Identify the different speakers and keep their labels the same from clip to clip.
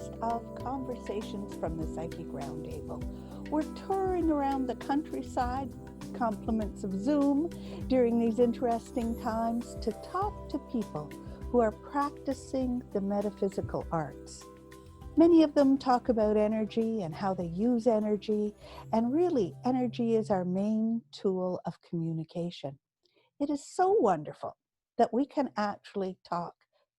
Speaker 1: podcast of Conversations from the Psychic Roundtable. We're touring around the countryside, compliments of Zoom, during these interesting times to talk to people who are practicing the metaphysical arts. Many of them talk about energy and how they use energy, and really, energy is our main tool of communication. It is so wonderful that we can actually talk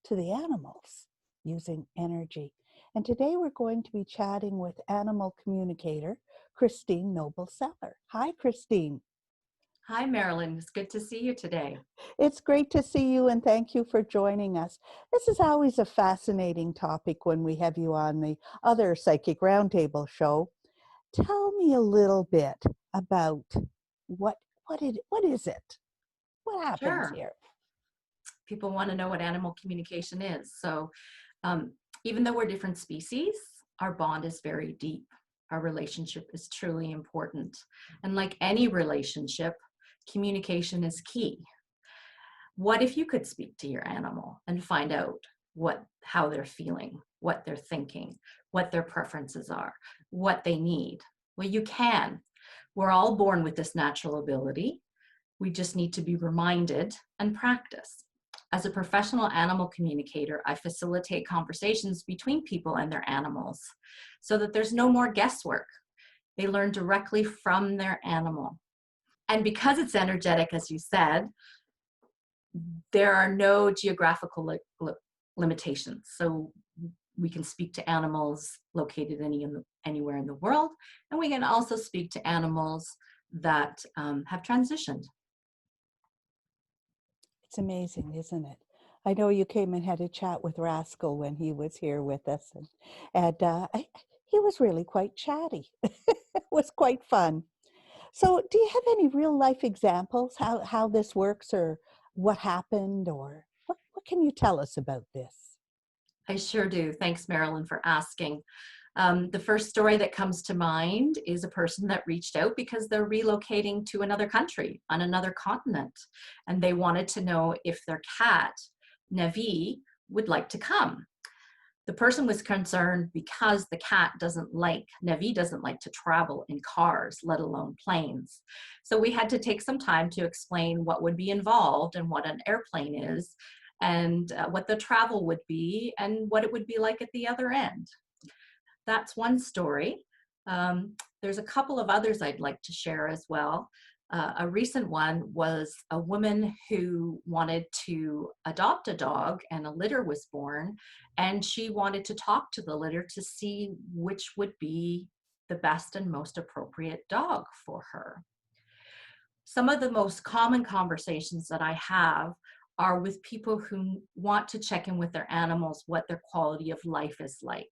Speaker 1: to the animals using energy. And today we're going to be chatting with animal communicator, Christine Noble-Seller. Hi, Christine.
Speaker 2: Hi, Marilyn. It's good to see you today.
Speaker 1: It's great to see you, and thank you for joining us. This is always a fascinating topic when we have you on the other Psychic Roundtable show. Tell me a little bit about what is it? What happens
Speaker 2: Sure.
Speaker 1: here?
Speaker 2: People want to know what animal communication is. So even though we're different species, our bond is very deep. Our relationship is truly important. And like any relationship, communication is key. What if you could speak to your animal and find out how they're feeling, what they're thinking, what their preferences are, what they need? Well, you can. We're all born with this natural ability. We just need to be reminded and practice. As a professional animal communicator, I facilitate conversations between people and their animals so that there's no more guesswork. They learn directly from their animal. And because it's energetic, as you said, there are no geographical limitations. So we can speak to animals located anywhere in the world, and we can also speak to animals that have transitioned.
Speaker 1: It's amazing, isn't it? I know you came and had a chat with Rascal when he was here with us, and he was really quite chatty. It was quite fun. So do you have any real life examples how this works, or what happened, or what can you tell us about this?
Speaker 2: I sure do. Thanks, Marilyn, for asking. The first story that comes to mind is a person that reached out because they're relocating to another country on another continent, and they wanted to know if their cat, Navi, would like to come. The person was concerned because Navi doesn't like to travel in cars, let alone planes. So we had to take some time to explain what would be involved and what an airplane is, and what the travel would be and what it would be like at the other end. That's one story. There's a couple of others I'd like to share as well. A recent one was a woman who wanted to adopt a dog, and a litter was born, and she wanted to talk to the litter to see which would be the best and most appropriate dog for her. Some of the most common conversations that I have are with people who want to check in with their animals, what their quality of life is like.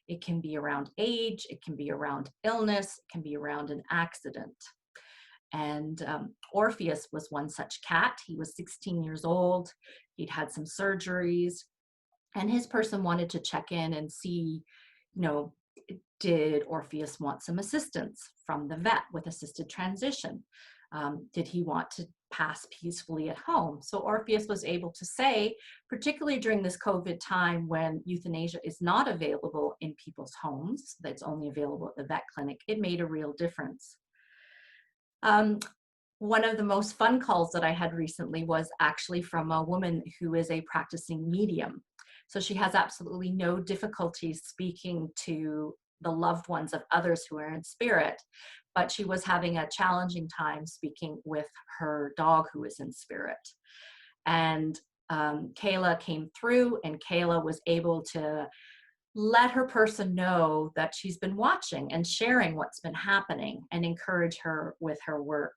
Speaker 2: It can be around age, it can be around illness, it can be around an accident. And Orpheus was one such cat. He was 16 years old. He'd had some surgeries, and his person wanted to check in and see, did Orpheus want some assistance from the vet with assisted transition? Did he want to pass peacefully at home? So Orpheus was able to say, particularly during this COVID time when euthanasia is not available in people's homes, that's only available at the vet clinic, it made a real difference. One of the most fun calls that I had recently was actually from a woman who is a practicing medium. So she has absolutely no difficulties speaking to the loved ones of others who are in spirit, but she was having a challenging time speaking with her dog who is in spirit. And Kayla came through, and Kayla was able to let her person know that she's been watching and sharing what's been happening and encourage her with her work.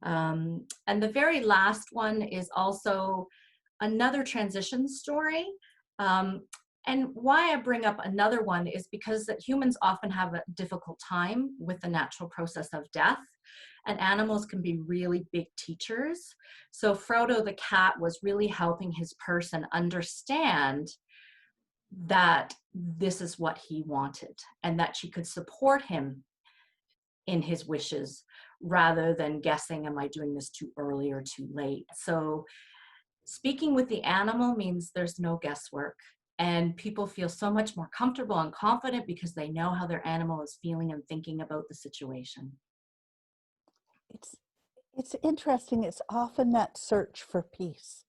Speaker 2: And the very last one is also another transition story. And why I bring up another one is because that humans often have a difficult time with the natural process of death, and animals can be really big teachers. So Frodo the cat was really helping his person understand that this is what he wanted, and that she could support him in his wishes rather than guessing, am I doing this too early or too late? So speaking with the animal means there's no guesswork, And people feel so much more comfortable and confident because they know how their animal is feeling and thinking about the situation.
Speaker 1: It's interesting. It's often that search for peace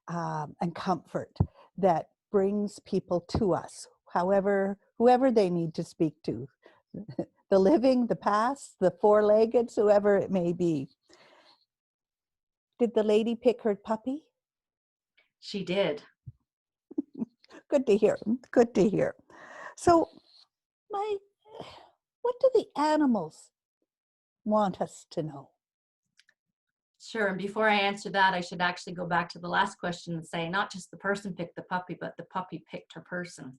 Speaker 1: and comfort that brings people to us, whoever they need to speak to, the living, the past, the four-leggeds, whoever it may be. Did the lady pick her puppy?
Speaker 2: She did.
Speaker 1: Good to hear. Good to hear. So, what do the animals want us to know?
Speaker 2: Sure. And before I answer that, I should actually go back to the last question and say, not just the person picked the puppy, but the puppy picked her person.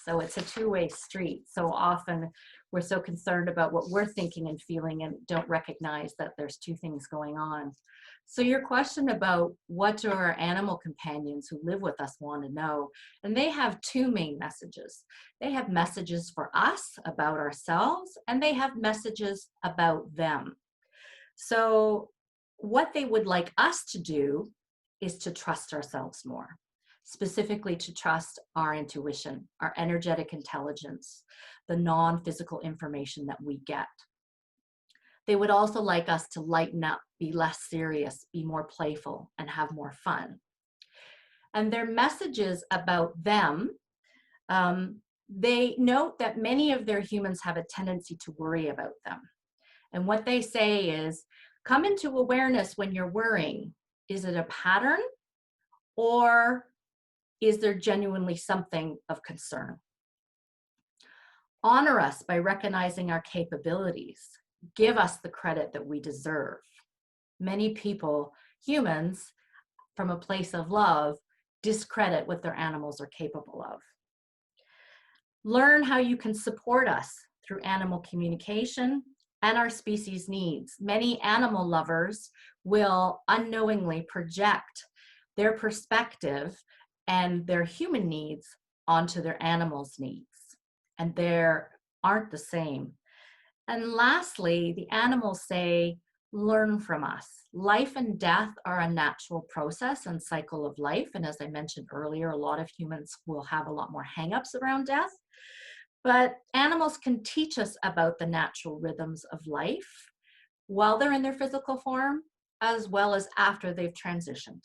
Speaker 2: So it's a two-way street. So often we're so concerned about what we're thinking and feeling and don't recognize that there's two things going on. So your question about what do our animal companions who live with us want to know, and they have two main messages. They have messages for us about ourselves, and they have messages about them. So what they would like us to do is to trust ourselves more, specifically to trust our intuition, our energetic intelligence, the non-physical information that we get. They would also like us to lighten up, be less serious, be more playful, and have more fun. And their messages about them, they note that many of their humans have a tendency to worry about them. And what they say is, come into awareness when you're worrying. Is it a pattern, or is there genuinely something of concern? Honor us by recognizing our capabilities. Give us the credit that we deserve. Many people, humans, from a place of love, discredit what their animals are capable of. Learn how you can support us through animal communication and our species needs. Many animal lovers will unknowingly project their perspective and their human needs onto their animals' needs, and they aren't the same. And lastly, the animals say, learn from us. Life and death are a natural process and cycle of life. And as I mentioned earlier, a lot of humans will have a lot more hangups around death. But animals can teach us about the natural rhythms of life while they're in their physical form, as well as after they've transitioned.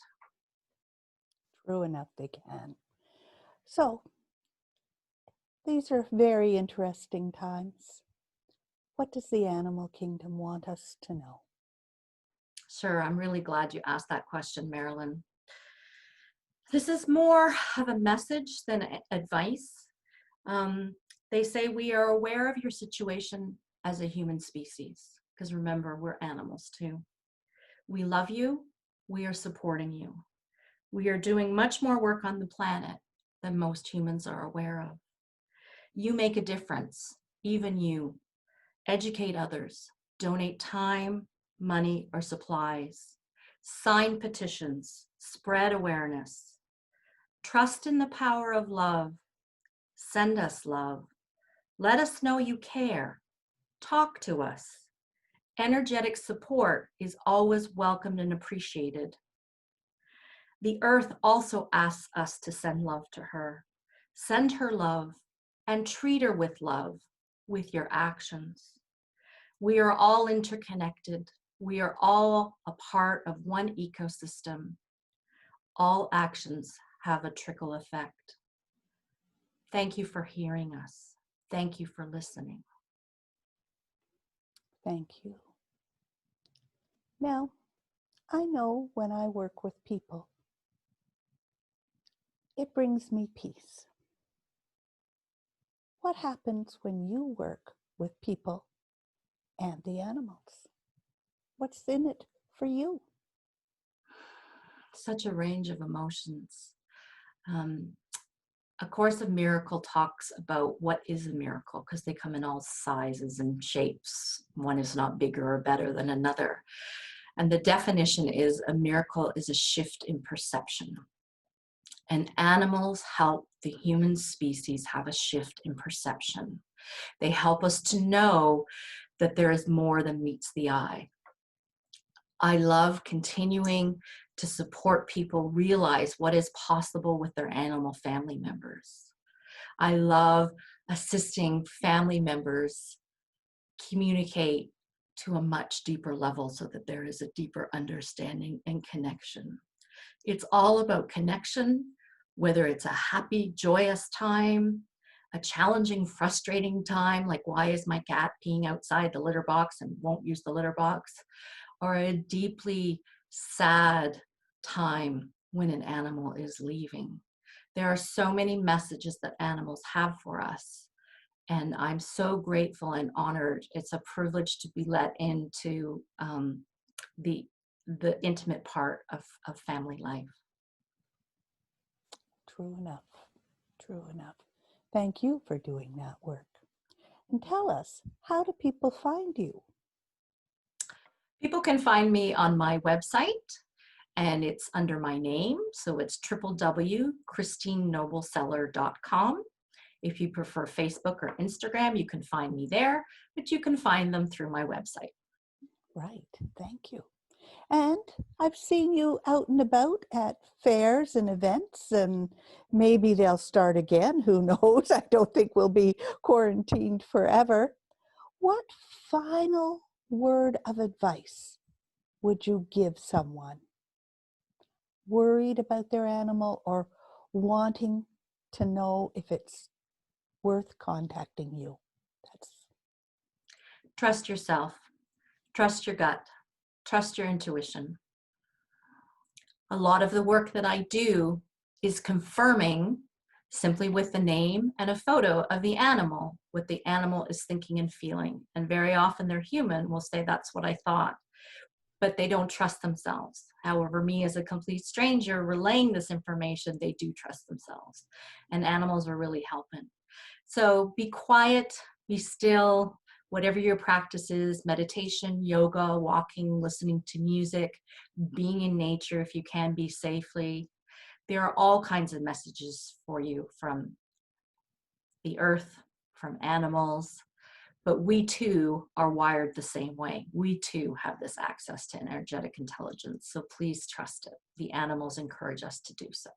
Speaker 1: True enough, they can. So, these are very interesting times. What does the animal kingdom want us to know?
Speaker 2: Sure, I'm really glad you asked that question, Marilyn. This is more of a message than advice. They say we are aware of your situation as a human species, because remember, we're animals too. We love you. We are supporting you. We are doing much more work on the planet than most humans are aware of. You make a difference, even you. Educate others. Donate time, money, or supplies. Sign petitions. Spread awareness. Trust in the power of love. Send us love. Let us know you care. Talk to us. Energetic support is always welcomed and appreciated. The earth also asks us to send love to her. Send her love and treat her with love with your actions. We are all interconnected. We are all a part of one ecosystem. All actions have a trickle effect. Thank you for hearing us. Thank you for listening.
Speaker 1: Thank you. Now, I know when I work with people, it brings me peace. What happens when you work with people and the animals? What's in it for you?
Speaker 2: Such a range of emotions. A Course of Miracle talks about what is a miracle, because they come in all sizes and shapes. One is not bigger or better than another. And the definition is a miracle is a shift in perception. And animals help the human species have a shift in perception. They help us to know that there is more than meets the eye. I love continuing to support people realize what is possible with their animal family members. I love assisting family members communicate to a much deeper level so that there is a deeper understanding and connection. It's all about connection, whether it's a happy, joyous time, a challenging, frustrating time, like why is my cat peeing outside the litter box and won't use the litter box, or a deeply sad time when an animal is leaving. There are so many messages that animals have for us. And I'm so grateful and honored. It's a privilege to be let into the intimate part of family life.
Speaker 1: True enough. True enough. Thank you for doing that work. And tell us, how do people find you?
Speaker 2: People can find me on my website, and it's under my name. So it's www.christinenobleseller.com. If you prefer Facebook or Instagram, you can find me there, but you can find them through my website.
Speaker 1: Right. Thank you. And I've seen you out and about at fairs and events, and maybe they'll start again. Who knows? I don't think we'll be quarantined forever. What final word of advice would you give someone worried about their animal or wanting to know if it's worth contacting you?
Speaker 2: Trust yourself, trust your gut, trust your intuition. A lot of the work that I do is confirming simply with the name and a photo of the animal, what the animal is thinking and feeling. And very often their human will say, that's what I thought, but they don't trust themselves. However, me as a complete stranger relaying this information, they do trust themselves. And animals are really helping. So be quiet, be still, whatever your practice is, meditation, yoga, walking, listening to music, being in nature if you can be safely. There are all kinds of messages for you from the earth, from animals, but we too are wired the same way. We too have this access to energetic intelligence, so please trust it. The animals encourage us to do so.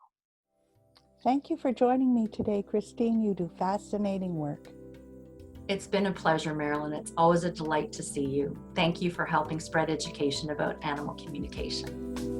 Speaker 1: Thank you for joining me today, Christine. You do fascinating work.
Speaker 2: It's been a pleasure, Marilyn. It's always a delight to see you. Thank you for helping spread education about animal communication.